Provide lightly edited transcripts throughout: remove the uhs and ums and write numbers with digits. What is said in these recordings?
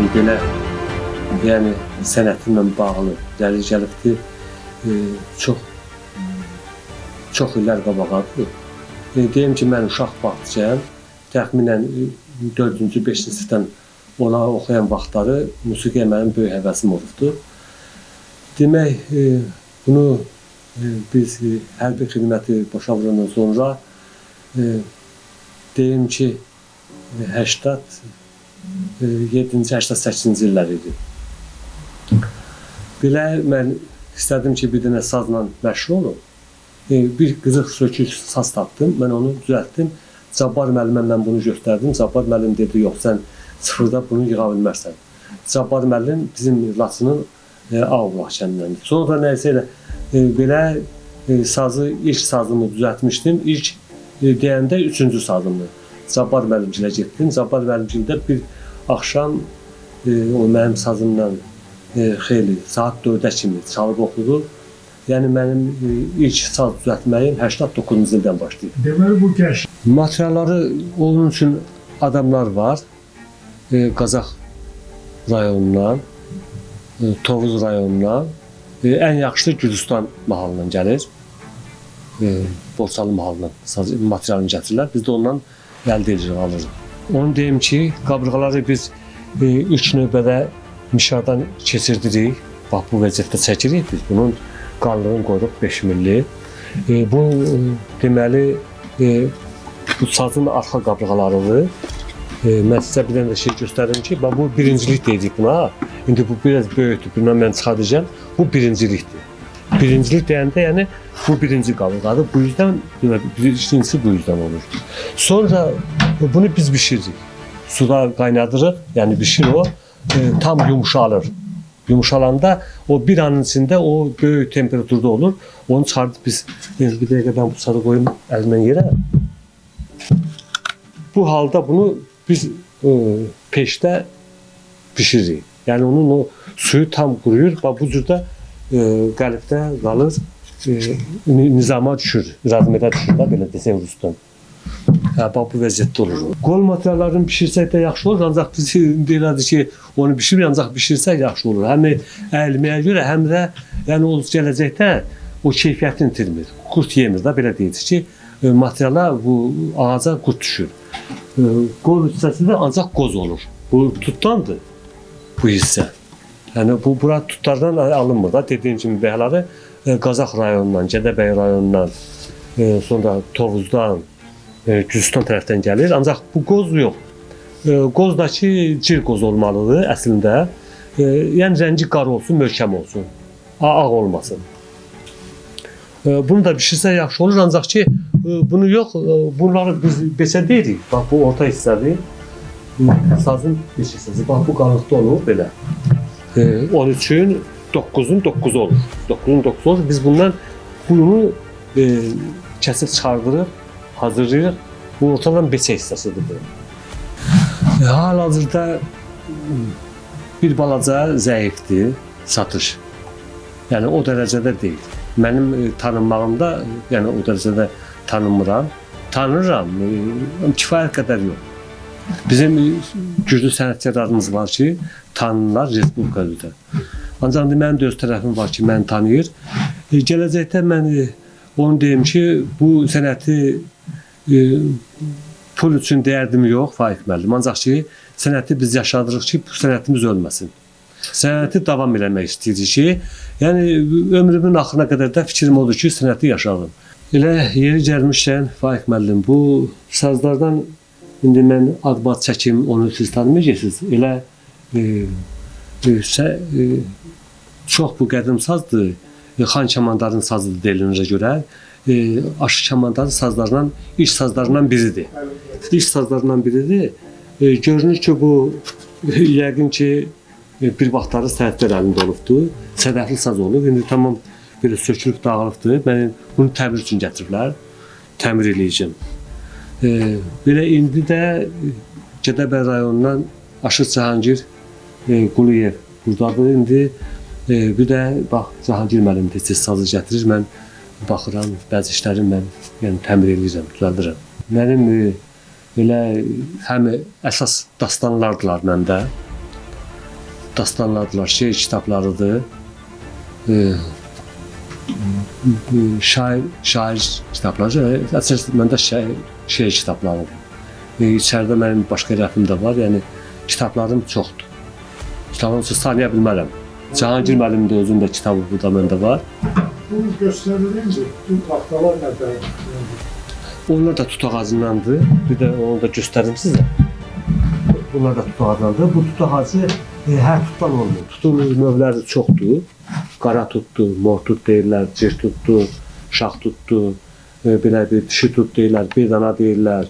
üçün belə, yəni sənətimlə bağlı gəlibdi, çox illər qabağadır. Deyim ki, mən uşaq vaxtıkən, təxminən 4-cü, 5-ci sinifdən ona oxuyan vaxtları musiqiyə mənim böyük həvəsim olubdur. Demək, bunu biz hərbi xidməti başa vurandan sonra deyim ki, 87-ci, 88-ci illər idi. Belə mən istədim ki, bir dənə sazla məşğul olum. Bir qızıq sökük saz tapdım, mən onu düzəltdim. Cabbar müəllimə mən bunu göstərdim. Cabbar müəllim dedi, yox, sən sıfırda bunu yığa bilmərsən. Cabbar müəllim bizim Laçının Ağbulaq kəndindəndir. Sonra da nəysə elə belə ilk sazımı düzəltmişdim. İlk deyəndə 3-cü sazımı Cabbar müəllimcilə getdim. Cabbar müəllimcilə bir axşam o mənim sazımla xeyli saat 4-ə kimi çalıb oxudu. Yəni mənim ilk saz düzəltməyim 89-cu ildən başlayıb. Deməli bu gəş. Materialları onun üçün adamlar var. Qazax rayonundan, Tovuz rayonundan, ən yaxşı Gürcüstan mahalından gəlir. Borçalı mahalından materialını gətirirlər. Biz də ondan əldə edirik, alırıq. Onu deyim ki, qabırğaları biz ilk növbədə mişardan keçirdirik. Bax, bu vəziyyətdə çəkirik biz. Bunun qalınlığını qoyduq 5 milli. Bu deməli, bu sazın arxa qabırğalarıdır. Mən sizə bir dənə şey göstərim ki, bu birincilik deyirik buna. İndi bu biraz böyükdür, bundan mən çıxadacağım. Bu birincilikdir. Birincilik deyəndə, yəni bu birinci qabırğadır. Bu yüzden, ikincisi bu yüzden olur. Sonra bunu biz bişiririk. Suda qaynadırıq, yəni bişir o, tam yumuşalır. Yumuşalanda o bir anın içində o böyük temperaturda olur. Onu çıxardıq biz, bir dəqiqə ben bu sadı qoyum əlimdən yerə. Bu halda bunu biz peşdə pişiririk. Yəni onun o suyu tam quruyur. Bu cürdə qəlibdə qalır, nizama düşür, razmedə düşür da, belə desək Rusdan. Bu vəziyyətdə olur. Qol materiallarını pişirsək də yaxşı olur, ancaq biz deyilədik ki, onu pişirmir, ancaq pişirsək yaxşı olur. Həm əyilməyə görə, həm də yəni o gələcəkdə o keyfiyyətini itirmir. Qurt yemir da, belə deyirik ki, materiala, bu ağaca qurt düşür. Qol hissəsi də ancaq qoz olur. Bu tutdandır, bu hissə. Yəni bu bura tutlardan alınmır da, dediyim kimi bəyləri Qazax rayonundan, Gədəbəy rayonundan, sonra Tovuzdan, Gürcüstan tərəfdən gəlir. Ancaq bu qoz yox. Qozdakı cır qoz olmalıdır əslində. Yəni rəngi qara olsun, möhkəm olsun. Ağ olmasın. Bunu da pişirsə yaxşı olur. Ancaq ki, bunu yox, bunları biz beçə deyirik. Bax, bu orta hissədir. Sazın beş hissəsi. Bax, bu qalıqda olur belə. 13-ün 9-un 9-u olur. 9-un 9-u olur. Biz bundan bunu kəsib çıxardırıq, hazırlayırıq. Bu ortadan beçə hissəsidir bu. Hal-hazırda bir balaca zəifdir satış. Yəni o dərəcədə deyil. Mənim tanınmağımda, yəni o dərəcədə tanınmıram. Tanırım, kifayət qədər yox. Bizim Gürcü sənətkarlarımız var ki, tanınırlar Respublika üzrə. Ancaq mənim də öz tərəfim var ki, məni tanıyır. Gələcəkdə mən onu deyim ki, bu sənəti pul üçün dəyərdim yox, Faiq müəllim. Ancaq ki, sənəti biz yaşadırıq ki, bu sənətimiz ölməsin. Sənəti davam eləmək istəyirik ki, yəni ömrümün axırına qədər də fikrim odur ki, sənəti yaşadım. Elə yeri gəlmişkən, Faiq müəllim, bu sazlardan indi mən ad-bad çəkim, onu siz tanımayacaqsınız. Elə çox bu qədim sazdır. Xan Kamandarın sazıdır deyilinirə görə. Aşı Kamandarın sazlarından, ilk sazlarından biridir. İlk sazlarından biridir. Görünür ki, bu yəqin ki, bir vaxtları sənətlər əlində olubdur. Sədəfli saz olub. İndi tamam belə sökülüb dağılıbdır. Mən bunu təmir üçün gətiriblər. Təmir eləyəcəm. Belə indi də Gədəbəy rayonundan Aşıq Cahangir Quliyev buradadır. İndi bir də bax Cahangir müəllim tez sazı gətirir. Mən baxıram, bəzi işləri mən yəni təmir edirəm, düzəldirəm. Mənim elə həm əsas dastanlardılar məndə. dastanlardılar, şeir kitablarıdır. Şair kitabları, əsasən məndə şeir kitablarıdır. İçəridə mənim başqa rəfim də var, yəni kitablarım çoxdur. Kitablarım üçün sanıya bilmərəm. Cahangir müəllimin də özünün də kitabı burada məndə var. Bu göstərilir bu taxtalar nədir? Onlar da tut ağacındandır. Bir də onu da göstərim sizə. Bunlar da tut ağacındandır. Bu tut ağacı hər tutdan olmuyor. Tutun növləri çoxdur. Qara tutdur, mor tut deyirlər, cır tutdur, şax tutdur, belə bir dişi tut deyirlər, bir dana deyirlər,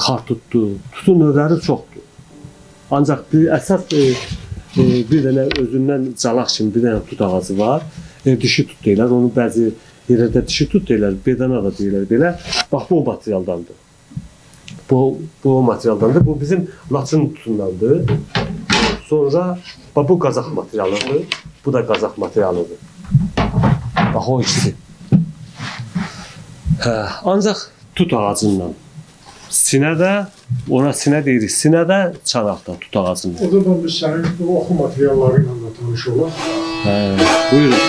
xar tutdur. Tutun növləri çoxdur. Ancaq bir əsas bir dənə özündən calaq kimi bir dənə tut ağacı var. Dişi tut deyirlər, onu bəzi yerlərdə dişi tut deyirlər, bir dana da deyirlər belə. Bax bu materialdandır. Bu materialdandır. Bu bizim Laçın tutundandır. Sonra bu Qazaq materialıdır. Bu da Qazaq materialıdır. Bax o ikisi. Ancaq tut ağacından. Sinədə, ona sinə deyirik, sinədə, çanaqda tut ağacından. O zaman biz sənin bu oxu materialları ilə də tanış olaq. Buyurun.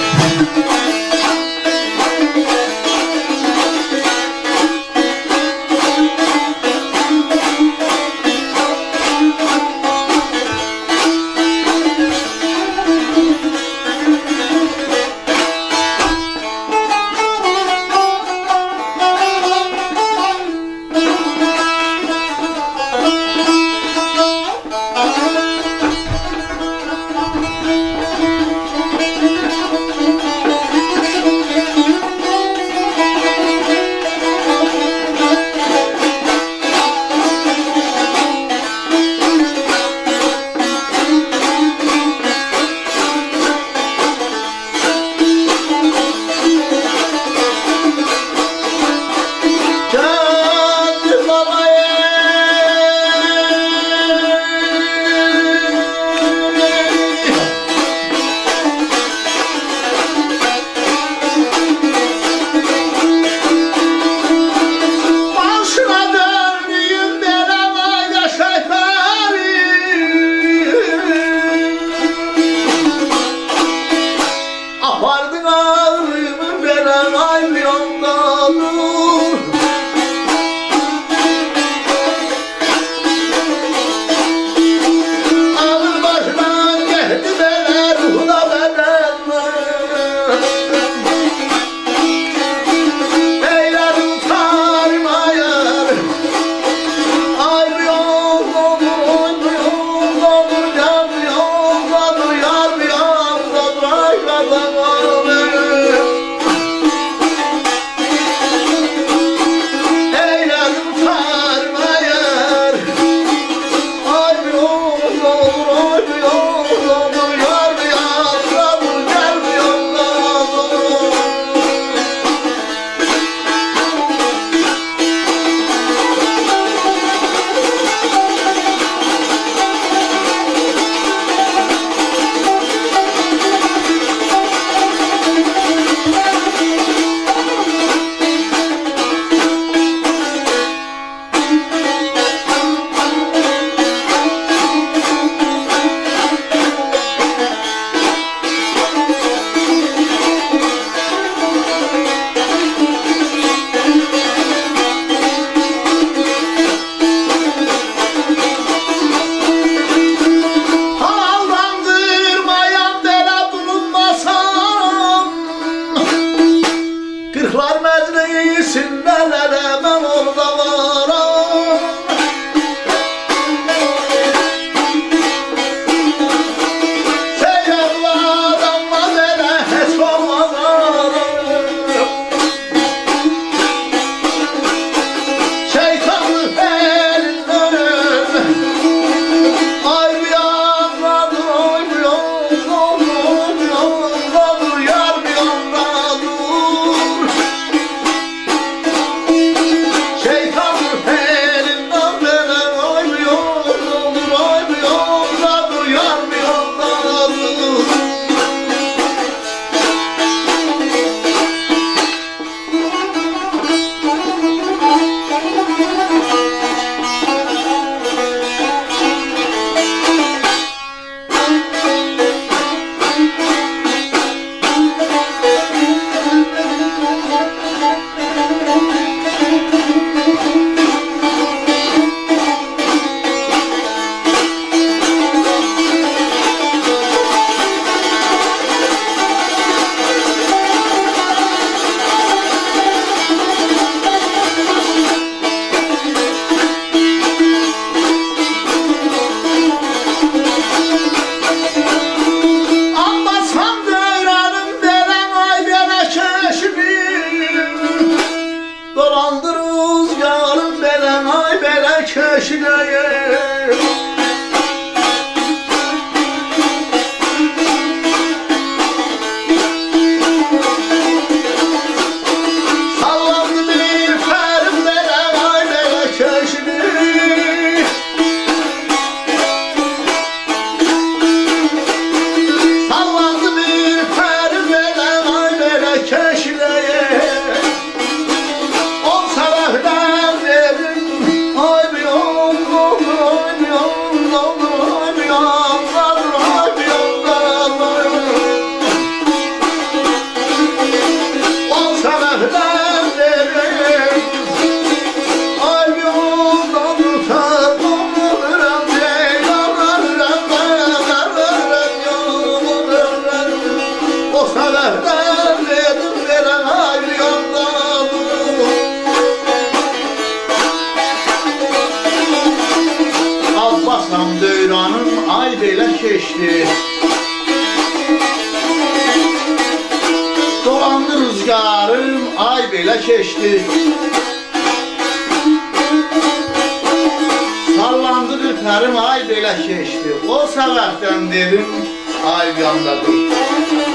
sebepten dedim veren ay bir yandadır. Abbasam döyranım ay belə keçdi. Dolandı rüzgarım ay belə keçdi. Sallandı ürpərim ay belə keçdi. O səbəbdən dedim ay bir yandadır.